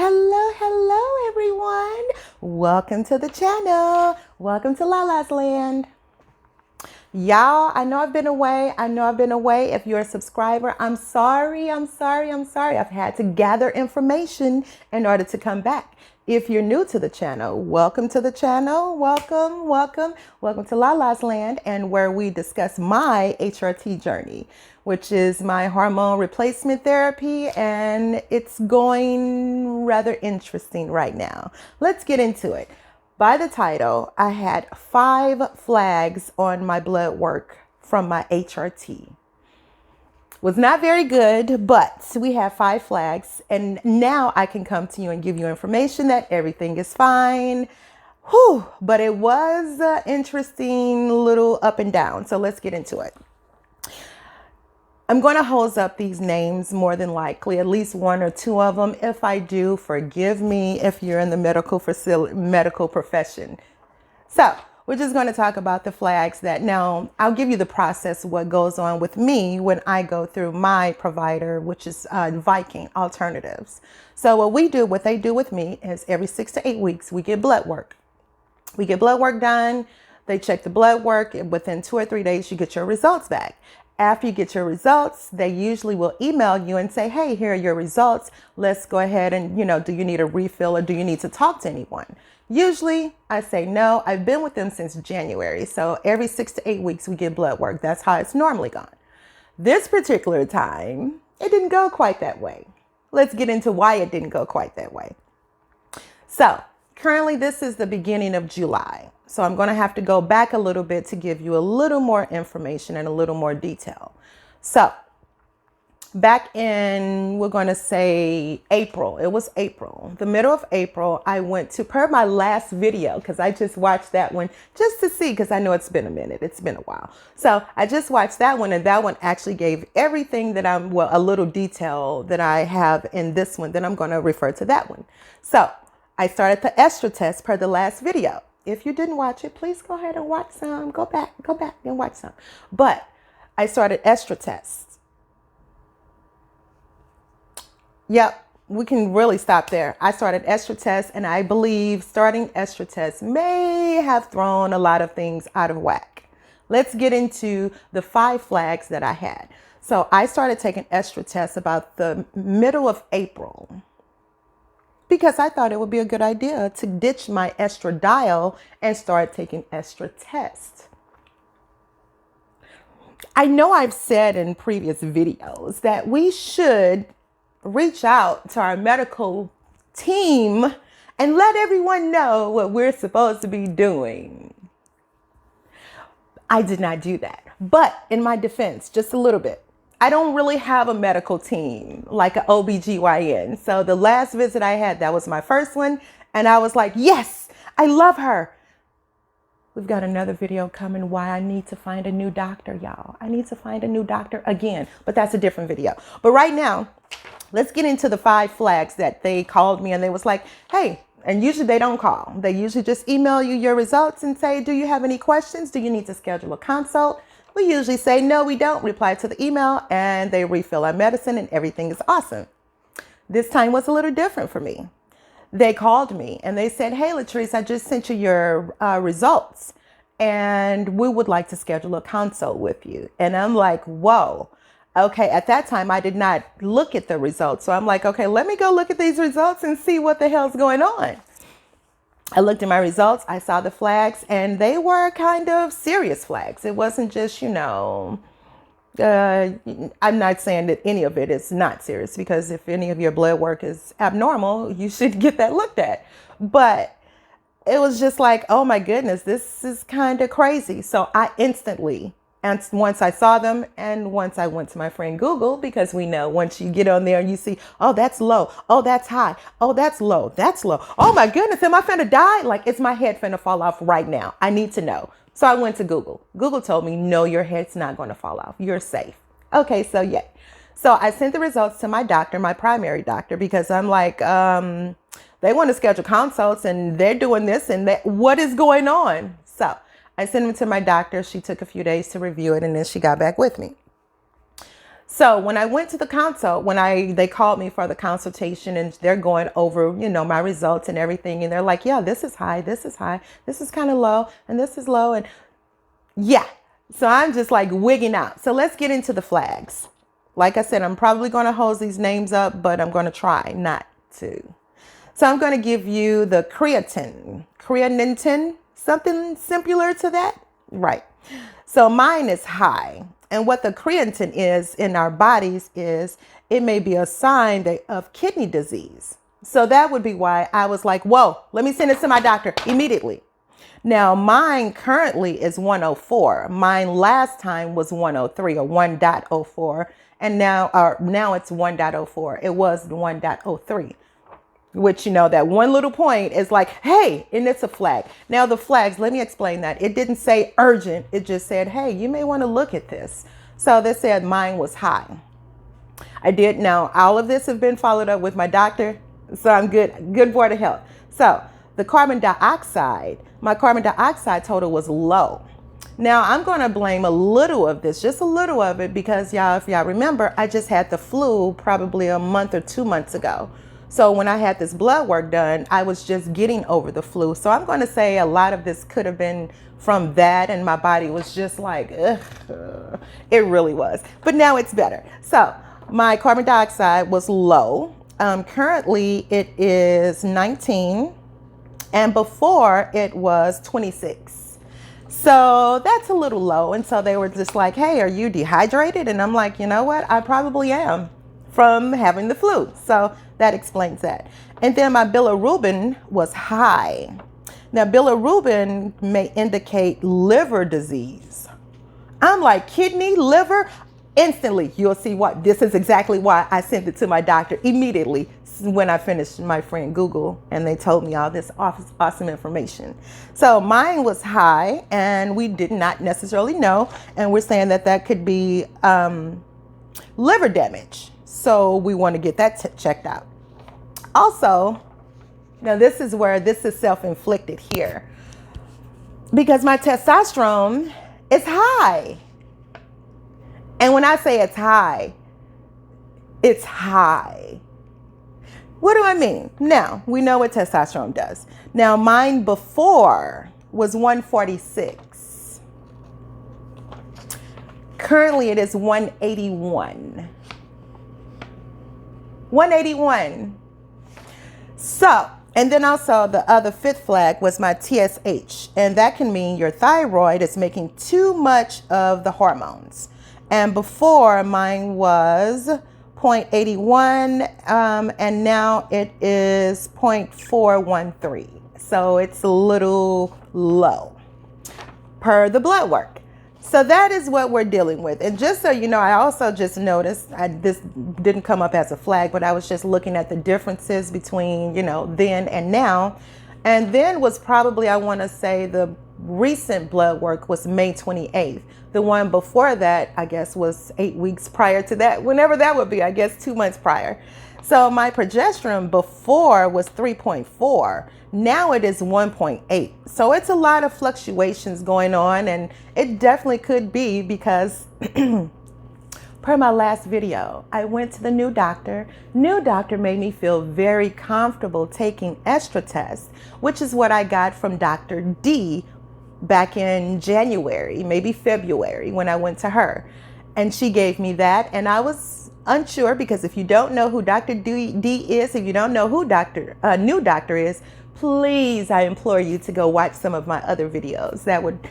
Hello, everyone. Welcome to the channel. Welcome to Lala's Land. Y'all, I know I've been away. If you're a subscriber, I'm sorry. I've had to gather information in order to come back. If you're new to the channel, welcome to the channel. Welcome to Lala's Land, and where we discuss my HRT journey, which is my hormone replacement therapy, and it's going rather interesting right now. Let's get into it. By the title, I had 5 flags on my blood work from my HRT. Was not very good, but we have 5 flags, and now I can come to you and give you information that everything is fine. Whew, but it was an interesting little up and down, so let's get into it. I'm going to hose up these names more than likely, at least 1 or 2 of them. If I do, forgive me if you're in the medical profession. So we're just going to talk about the flags that now I'll give you the process of what goes on with me when I go through my provider, which is Viking Alternatives. So what they do with me is every 6 to 8 weeks, we get blood work. We get blood work done. They check the blood work. Within 2 or 3 days, you get your results back. After you get your results, they usually will email you and say, hey, here are your results. Let's go ahead and, do you need a refill or do you need to talk to anyone? Usually I say no. I've been with them since January. So every 6 to 8 weeks, we get blood work. That's how it's normally gone. This particular time, it didn't go quite that way. Let's get into why it didn't go quite that way. So currently, this is the beginning of July. So I'm going to have to go back a little bit to give you a little more information and a little more detail. So back in, we're going to say April. It was April, the middle of April. I went to, per my last video, because I just watched that one just to see, because I know it's been a minute. It's been a while. So I just watched that one, and that one actually gave everything that a little detail that I have in this one. Then I'm going to refer to that one. So I started the estrogen test per the last video. If you didn't watch it, please go ahead and watch some. Go back and watch some. But I started estrogen tests. Yep, we can really stop there. I started estrogen tests, and I believe starting estrogen tests may have thrown a lot of things out of whack. Let's get into the 5 flags that I had. So I started taking estrogen tests about the middle of April, because I thought it would be a good idea to ditch my estradiol and start taking estrogen tests. I know I've said in previous videos that we should reach out to our medical team and let everyone know what we're supposed to be doing. I did not do that. But in my defense, just a little bit, I don't really have a medical team like an OBGYN. So the last visit I had, that was my first one. And I was like, yes, I love her. We've got another video coming why I need to find a new doctor, y'all. I need to find a new doctor again, but that's a different video. But right now, let's get into the 5 flags that they called me and they was like, hey, and usually they don't call. They usually just email you your results and say, do you have any questions? Do you need to schedule a consult? We usually say, no, we don't. Reply to the email and they refill our medicine and everything is awesome. This time was a little different for me. They called me and they said, hey, Latrice, I just sent you your results and we would like to schedule a consult with you. And I'm like, whoa. Okay. At that time, I did not look at the results. So I'm like, okay, let me go look at these results and see what the hell's going on. I looked at my results, I saw the flags, and they were kind of serious flags. It wasn't just, I'm not saying that any of it is not serious, because if any of your blood work is abnormal, you should get that looked at. But it was just like, oh my goodness, this is kind of crazy. So I instantly, and once I saw them and once I went to my friend Google, because we know once you get on there and you see, oh, that's low. Oh, that's high. Oh, that's low. That's low. Oh my goodness. Am I finna die? Like, is my head finna fall off right now? I need to know. So I went to Google. Google told me, no, your head's not going to fall off. You're safe. Okay. So yeah. So I sent the results to my doctor, my primary doctor, because I'm like, they want to schedule consults and they're doing this and that. What is going on? So I sent them to my doctor. She took a few days to review it and then she got back with me. So when I went to the consult, they called me for the consultation, and they're going over, my results and everything. And they're like, yeah, this is high. This is high. This is kind of low. And this is low. And yeah. So I'm just like wigging out. So let's get into the flags. Like I said, I'm probably going to hose these names up, but I'm going to try not to. So I'm going to give you the creatinine, something similar to that. Right. So mine is high. And what the creatine is in our bodies is it may be a sign of kidney disease. So that would be why I was like, whoa, let me send it to my doctor immediately. Now, mine currently is 104. Mine last time was 103 or 1.04. And now it's 1.04. It was 1.03. Which, that one little point is like, hey, and it's a flag. Now the flags, let me explain that. It didn't say urgent. It just said, hey, you may want to look at this. So they said mine was high. I did. Now, all of this have been followed up with my doctor. So I'm good board of health. So the my carbon dioxide total was low. Now I'm going to blame a little of this, just a little of it, because if y'all remember, I just had the flu probably a month or 2 months ago. So when I had this blood work done, I was just getting over the flu. So I'm going to say a lot of this could have been from that. And my body was just like, ugh, it really was. But now it's better. So my carbon dioxide was low. Currently, it is 19. And before it was 26. So that's a little low. And so they were just like, hey, are you dehydrated? And I'm like, you know what? I probably am from having the flu. So that explains that. And then my bilirubin was high. Now, bilirubin may indicate liver disease. I'm like, kidney, liver? Instantly, you'll see what. This is exactly why I sent it to my doctor immediately when I finished my friend Google, and they told me all this awesome information. So mine was high, and we did not necessarily know. And we're saying that could be liver damage. So we want to get that checked out. Also, now this is where this is self-inflicted here, because my testosterone is high. And when I say it's high, it's high. What do I mean? Now, we know what testosterone does. Now, mine before was 146. Currently, it is 181. 181. So, and then also the other fifth flag was my TSH. And that can mean your thyroid is making too much of the hormones. And before, mine was 0.81, and now it is 0.413. So it's a little low per the blood work. So that is what we're dealing with. And just so you know, I also just noticed, this didn't come up as a flag, but I was just looking at the differences between, then and now. And then was probably, I want to say, the recent blood work was May 28th. The one before that, I guess, was 8 weeks prior to that, whenever that would be, I guess 2 months prior. So my progesterone before was 3.4. Now it is 1.8. So it's a lot of fluctuations going on, and it definitely could be because per my last video, I went to the new doctor. New doctor made me feel very comfortable taking estra tests, which is what I got from Dr. D back in January, maybe February, when I went to her. And she gave me that, and I was unsure, because if you don't know who Dr. D is, if you don't know who new doctor is, please, I implore you to go watch some of my other videos. That would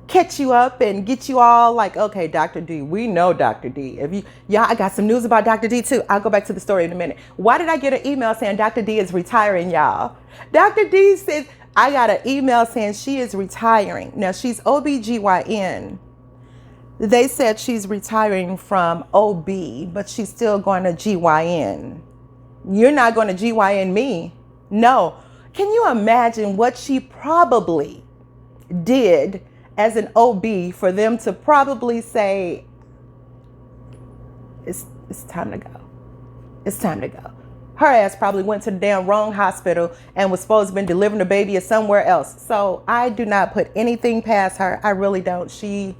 catch you up and get you all like, okay, Dr. D, we know Dr. D. I got some news about Dr. D too. I'll go back to the story in a minute. Why did I get an email saying Dr. D is retiring, y'all? Dr. D says, I got an email saying she is retiring. Now, she's OBGYN. They said she's retiring from OB, but she's still going to GYN. You're not going to GYN me. No. Can you imagine what she probably did as an OB for them to probably say, it's time to go. It's time to go. Her ass probably went to the damn wrong hospital and was supposed to have been delivering the baby somewhere else. So I do not put anything past her. I really don't. She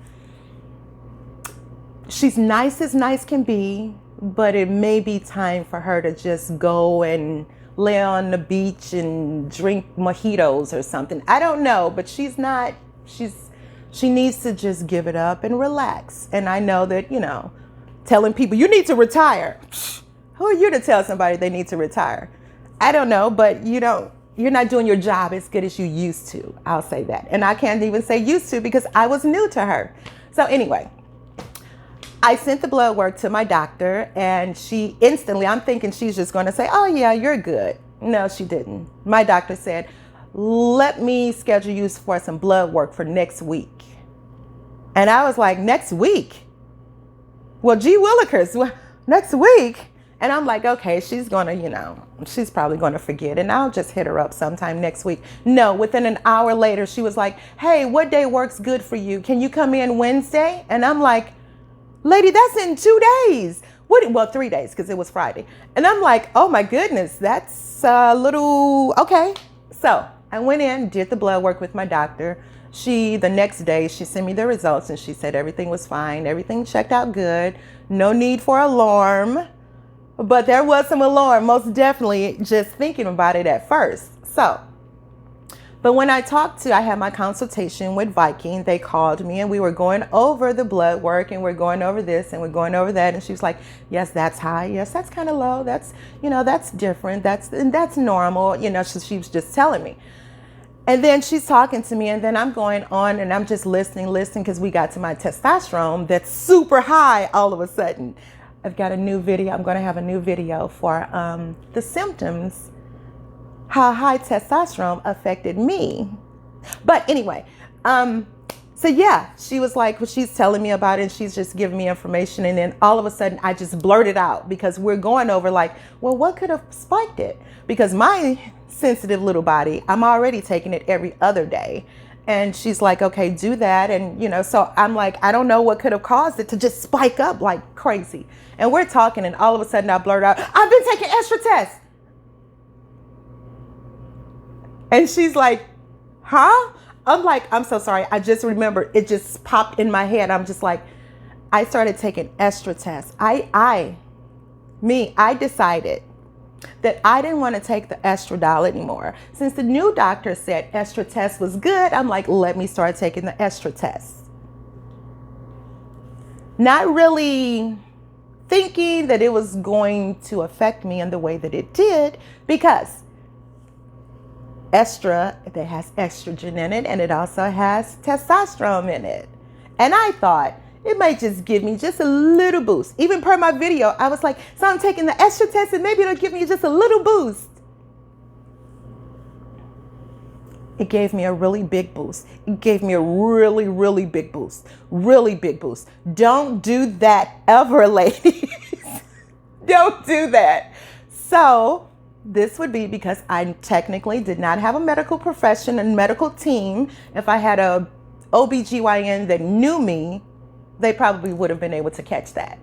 she's nice as nice can be, but it may be time for her to just go and lay on the beach and drink mojitos or something. I don't know, but she needs to just give it up and relax. And I know that, telling people you need to retire. Who are you to tell somebody they need to retire? I don't know, but you're not doing your job as good as you used to. I'll say that. And I can't even say used to because I was new to her. So anyway, I sent the blood work to my doctor, and she instantly, I'm thinking she's just going to say, oh yeah, you're good. No, she didn't. My doctor said, let me schedule you for some blood work for next week. And I was like, next week? Well, gee willikers, next week? And I'm like, okay, she's going to, she's probably going to forget, and I'll just hit her up sometime next week. No, within an hour later, she was like, hey, what day works good for you? Can you come in Wednesday? And I'm like, lady, that's in 2 days. Well, 3 days, because it was Friday. And I'm like, oh my goodness, that's a little, okay. So I went in, did the blood work with my doctor. The next day, she sent me the results, and she said everything was fine. Everything checked out good. No need for alarm. But there was some alarm, most definitely, just thinking about it at first. But when I had my consultation with Viking, they called me and we were going over the blood work, and we're going over this and we're going over that. And she was like, yes, that's high. Yes, that's kind of low. That's, that's different. That's normal. So she was just telling me. And then she's talking to me, and then I'm going on and I'm just listening, because we got to my testosterone that's super high all of a sudden. I've got a new video. I'm going to have a new video for the symptoms, how high testosterone affected me. But anyway, so yeah, she was like, well, she's telling me about it, and she's just giving me information. And then all of a sudden I just blurted out, because we're going over like, well, what could have spiked it? Because my sensitive little body, I'm already taking it every other day. And she's like, okay, do that. And, so I'm like, I don't know what could have caused it to just spike up like crazy. And we're talking, and all of a sudden I blurt out, I've been taking extra tests. And she's like, huh? I'm like, I'm so sorry. I just remembered, it just popped in my head. I'm just like, I started taking extra tests. I decided that I didn't want to take the estradiol anymore. Since the new doctor said extra test was good, I'm like, let me start taking the extra tests. Not really thinking that it was going to affect me in the way that it did, because that has estrogen in it, and it also has testosterone in it. And I thought it might just give me just a little boost. Even per my video, I was like, so I'm taking the extra test and maybe it'll give me just a little boost. It gave me a really big boost. It gave me a really, really big boost. Really big boost. Don't do that ever, ladies. Don't do that. So this would be because I technically did not have a medical profession and medical team. If I had a OBGYN that knew me, they probably would have been able to catch that.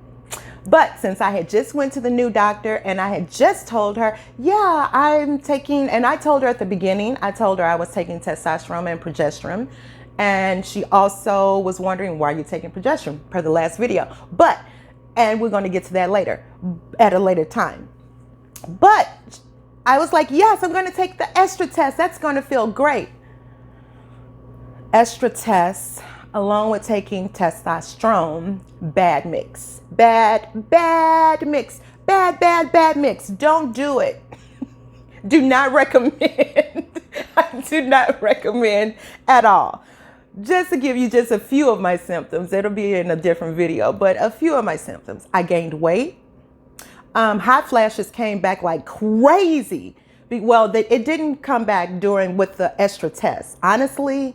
But since I had just went to the new doctor and I had just told her, yeah, I'm taking, and I told her at the beginning, I told her I was taking testosterone and progesterone. And she also was wondering, why are you taking progesterone, per the last video. And we're going to get to that later, at a later time. But I was like, yes, I'm going to take the extra test. That's going to feel great. Extra tests, along with taking testosterone, bad mix. Bad mix. Bad mix. Don't do it. Do not recommend. I do not recommend at all. Just to give you just a few of my symptoms. It'll be in a different video, but a few of my symptoms. I gained weight. Hot flashes came back like crazy. Well, it didn't come back with the extra test. Honestly,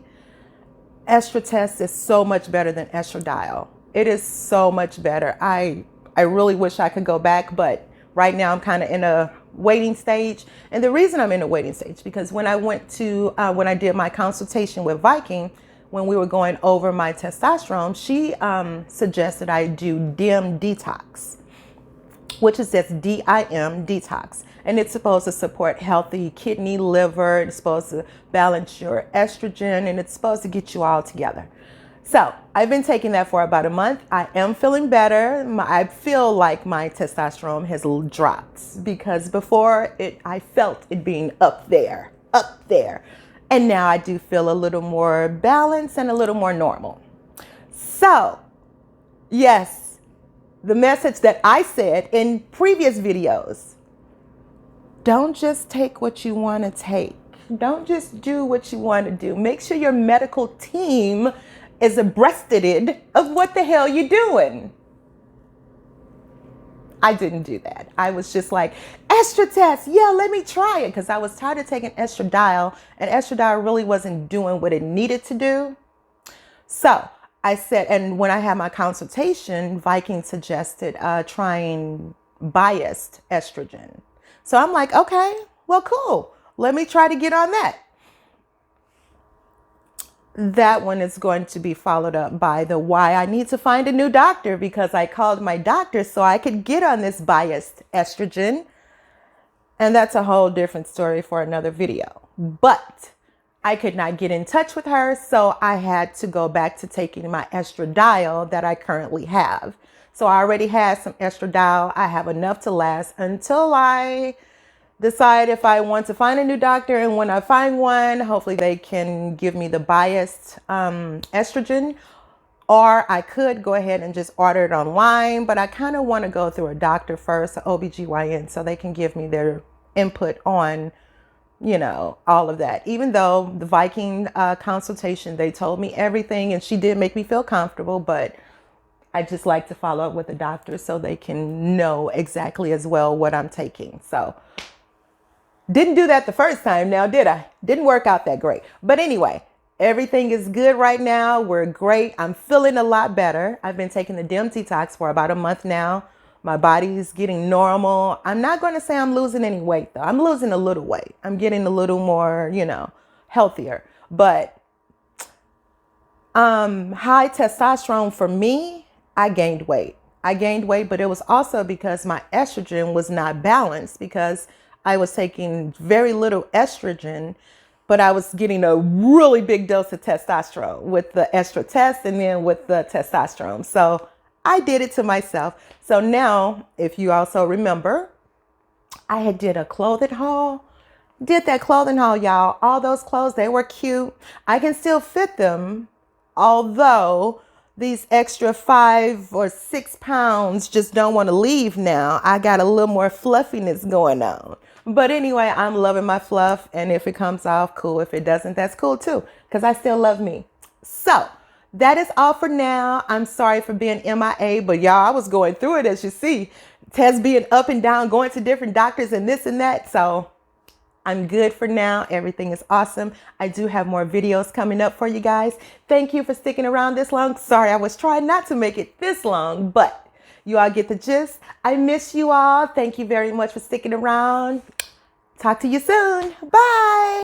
extra test is so much better than estradiol. It is so much better. I really wish I could go back, but right now I'm kind of in a waiting stage. And the reason I'm in a waiting stage, because when I did my consultation with Viking, when we were going over my testosterone, she suggested I do DIM detox, which is just DIM detox. And it's supposed to support healthy kidney, liver. It's supposed to balance your estrogen, and it's supposed to get you all together. So I've been taking that for about a month. I am feeling better. I feel like my testosterone has dropped because before I felt it being up there. And now I do feel a little more balanced and a little more normal. So yes, the message that I said in previous videos, don't just take what you want to take. Don't just do what you want to do. Make sure your medical team is abreasted of what the hell you're doing. I didn't do that. I was just like, estra test, yeah, let me try it. Because I was tired of taking estradiol, and estradiol really wasn't doing what it needed to do. So I said, and when I had my consultation, Viking suggested trying biased estrogen. So I'm like, okay, well, cool. Let me try to get on that. That one is going to be followed up by the why I need to find a new doctor, because I called my doctor so I could get on this biased estrogen. And that's a whole different story for another video. But I could not get in touch with her, so I had to go back to taking my estradiol that I currently have. So I already had some estradiol. I have enough to last until I decide if I want to find a new doctor. And when I find one, hopefully they can give me the biased estrogen, or I could go ahead and just order it online. But I kind of want to go through a doctor first, an OBGYN, so they can give me their input on, you know, all of that. Even though the Viking consultation, they told me everything and she did make me feel comfortable, but I just like to follow up with the doctor so they can know exactly as well what I'm taking. So didn't do that the first time now, did I? Didn't work out that great. But anyway, everything is good right now. We're great. I'm feeling a lot better. I've been taking the DIM detox for about a month now. My body is getting normal. I'm not going to say I'm losing any weight though. I'm losing a little weight. I'm getting a little more, you know, healthier. But high testosterone for me, I gained weight. But it was also because my estrogen was not balanced, because I was taking very little estrogen, but I was getting a really big dose of testosterone with the estra test and then with the testosterone. So I did it to myself. So now, if you also remember, I had did a clothing haul. Did that clothing haul, y'all. All those clothes, they were cute. I can still fit them, although these extra 5 or 6 pounds just don't want to leave now. I got a little more fluffiness going on. But anyway, I'm loving my fluff. And if it comes off, cool. If it doesn't, that's cool too, because I still love me. So that is all for now. I'm sorry for being MIA, but y'all, I was going through it, as you see. Tess being up and down, going to different doctors and this and that. So I'm good for now. Everything is awesome. I do have more videos coming up for you guys. Thank you for sticking around this long. Sorry, I was trying not to make it this long, but you all get the gist. I miss you all. Thank you very much for sticking around. Talk to you soon. Bye.